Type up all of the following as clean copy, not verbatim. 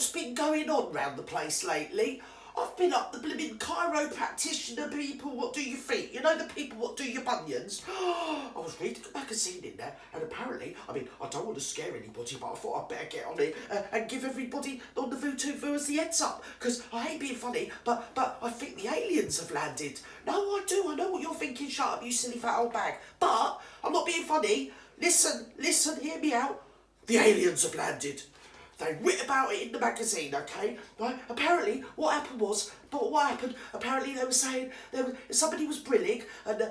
what's been going on round the place lately? I've been up the blimmin' chiropractitioner people what do your feet. You know the people what do your bunions? I was reading a magazine in there, and apparently, I mean, I don't want to scare anybody, but I thought I'd better get on it and give everybody on the VooTube the heads up, because I hate being funny, but I think the aliens have landed. No, I do. I know what you're thinking. Shut up, you silly fat old bag. But I'm not being funny. Listen, hear me out. The aliens have landed. They writ about it in the magazine, okay? Right? Apparently, what happened, apparently they were saying somebody was brillig, and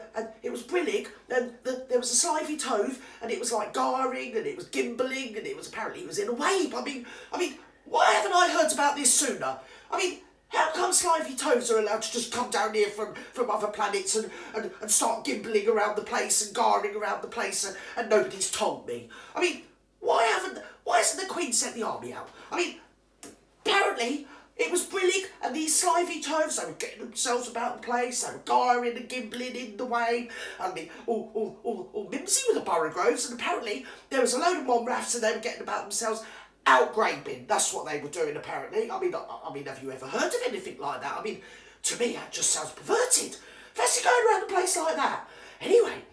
it was brillig, and there was a slivey tove, and it was like garring, and it was gimbling, and apparently it was in a wave. I mean, why haven't I heard about this sooner? I mean, how come slivey toves are allowed to just come down here from other planets and start gimbling around the place and garring around the place and nobody's told me? I mean, why hasn't the Queen sent the army out? I mean, apparently it was brillig, and these slivey toves, they were getting themselves about the place, they were garring and gimbling in the way, I mean, all mimsy with the Boroughgroves, and apparently there was a load of mom rafts and they were getting about themselves out graping. That's what they were doing, apparently. I mean, have you ever heard of anything like that? I mean, to me, that just sounds perverted. Fancy going around a place like that. Anyway,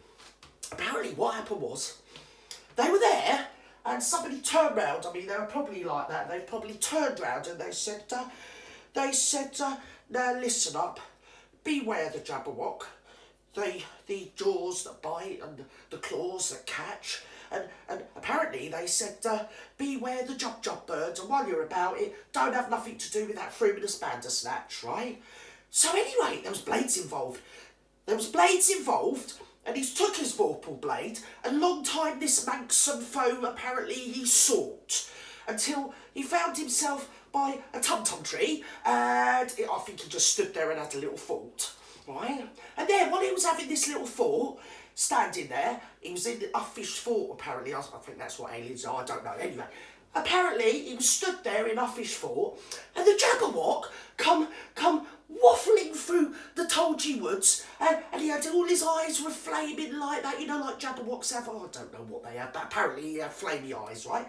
apparently what happened was, they were there, and somebody turned round. I mean, they were probably like that. They probably turned round and they said, now listen up, beware the Jabbawock, the jaws that bite and the claws that catch. And apparently they said, beware the jub birds, and while you're about it, don't have nothing to do with that fruminous bandersnatch, right? So anyway, there was blades involved. And he's took his vorpal blade, and long time this manxome foe apparently he sought, until he found himself by a tum-tum tree, and I think he just stood there and had a little thought, right? And then while he was having this little thought, standing there, he was in a fish thought apparently, I think that's what aliens are, I don't know, anyway. Apparently, he was stood there in uffish fort, and the Jabberwock come waffling through the Tulgey woods, and he had all his eyes were flaming like that, you know, like Jabberwocks have. Oh, I don't know what they have, but apparently he had flamey eyes, right?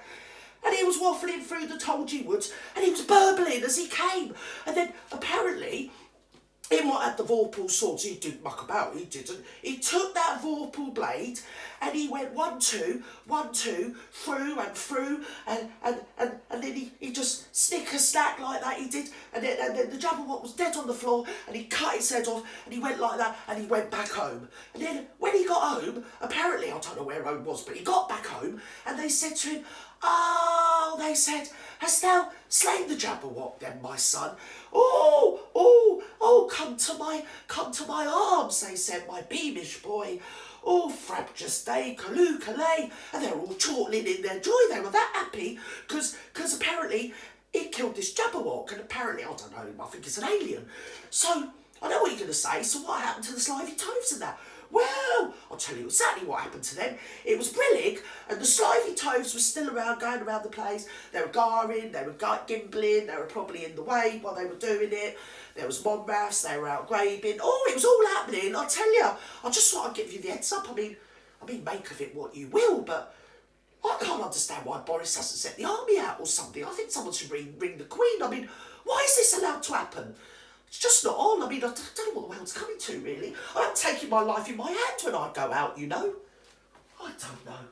And he was waffling through the Tulgey woods, and he was burbling as he came. And then, apparently, he might have the vorpal swords. He didn't muck about, he didn't. He took that vorpal blade and he went 1, 2, 1, 2, through and through, and then he just snicker-snack like that, he did, and then the Jabberwock was dead on the floor, and he cut his head off, and he went like that, and he went back home. And then when he got home, apparently, I don't know where home was, but he got back home, and they said to him, "Oh," they said, "hast thou slain the Jabberwock then, my son? Oh, come to my arms," they said, "my beamish boy. Oh, frabjous day, calloo, callay." And they were all chortling in their joy. They were that happy, because apparently he killed this Jabberwock, and apparently, I don't know, I think it's an alien. So, I know what you're going to say, so what happened to the slivey toves and that? Well, I'll tell you exactly what happened to them. It was brillig, and the slivey toves were still around, going around the place. They were garring, they were gimbling, they were probably in the way while they were doing it. There was monraths, they were out graving. Oh, it was all happening, I'll tell you. I just thought I'd give you the heads up. I mean, make of it what you will, but I can't understand why Boris hasn't sent the army out or something. I think someone should ring the Queen. I mean, why is this allowed to happen? It's just not on. I mean, I don't know what the world's coming to, really. I'm taking my life in my hand when I go out, you know. I don't know.